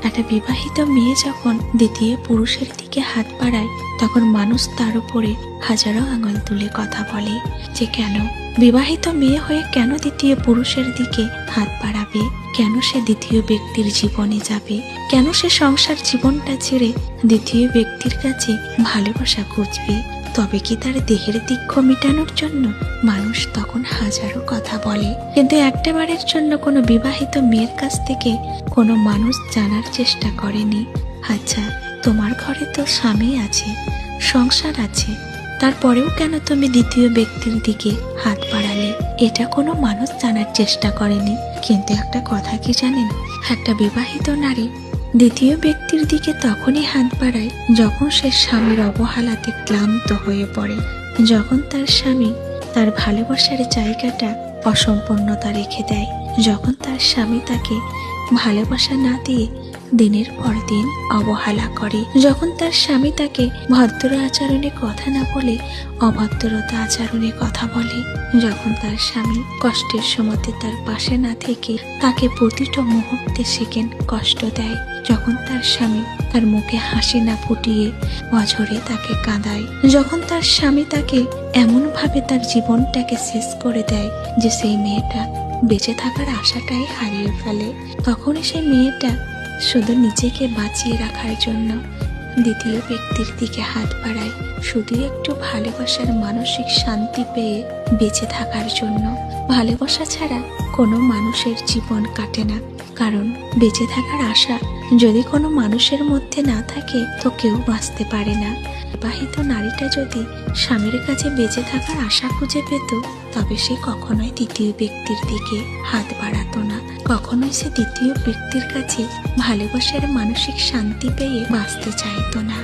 একটা বিবাহিত মেয়ে যখন দ্বিতীয় পুরুষের দিকে হাত বাড়ায় তখন মানুষ তার উপরে হাজারো আঙুল তুলে কথা বলে যে কেন বিবাহিত মেয়ে হয়ে কেন দ্বিতীয় পুরুষের দিকে হাত বাড়াবে, কেন সে দ্বিতীয় ব্যক্তির জীবনে যাবে, কেন সে সংসার জীবনটা ছেড়ে দ্বিতীয় ব্যক্তির কাছে ভালোবাসা খুঁজবে। তবে কি তার দেহের দীক্ষ মেটানোর জন্য? মানুষ তখন হাজারো কথা বলে, কিন্তু একটাবারের জন্য কোনো বিবাহিত মেয়ের কাছ থেকে কোনো মানুষ জানার চেষ্টা করেনি, আচ্ছা তোমার ঘরে তো স্বামী আছে, সংসার আছে, তারপরেও কেন তুমি দ্বিতীয় ব্যক্তির দিকে হাত বাড়ালে? এটা কোনো মানুষ জানার চেষ্টা করেনি। কিন্তু একটা কথা কি জানেন, একটা বিবাহিত নারী দ্বিতীয় ব্যক্তির দিকে তখনই হাত বাড়ায় যখন সে স্বামীর অবহেলাতে ক্লান্ত হয়ে পড়ে, যখন তার স্বামী তার ভালোবাসার জায়গাটা অসম্পূর্ণতা রেখে দেয়, যখন তার স্বামী তাকে ভালোবাসা না দিয়ে দিনের পর দিন অবহেলা করে, যখন তার স্বামী তাকে ভদ্র আচরণে কথা না বলে অভদ্রতা আচরণে কথা বলে, যখন তার স্বামী কষ্টের সময়তে তার পাশে না থেকে তাকে প্রতিটা মুহূর্তে সেকেন্ড কষ্ট দেয়, যখন তার স্বামী তার মুখে হাসি না ফুটিয়ে অঝরে তাকে কাঁদায়, যখন তার স্বামী তাকে এমনভাবে তার জীবনটাকে শেষ করে দেয় যে সেই মেয়েটা বেঁচে থাকার আশাটাই হারিয়ে ফেলে, তখনই সেই মেয়েটা শুধু নিজেকে বাঁচিয়ে রাখার জন্য দ্বিতীয় ব্যক্তির দিকে হাত বাড়ায়, শুধু একটু ভালোবাসার মানসিক শান্তি পেয়ে বেঁচে থাকার জন্য। ভালোবাসা ছাড়া কোনো মানুষের জীবন কাটে না, কারণ বেঁচে থাকার আশা যদি কোনো মানুষের মধ্যে না থাকে তো কেউ বাঁচতে পারে না। বিবাহিত নারীটা যদি স্বামীর কাছে বেঁচে থাকার আশা খুঁজে পেত তবে সে কখনোই দ্বিতীয় ব্যক্তির দিকে হাত বাড়াতো না, কখনোই সে দ্বিতীয় ব্যক্তির কাছে ভালোবাসার মানসিক শান্তি পেয়ে বাঁচতে চাইতো না।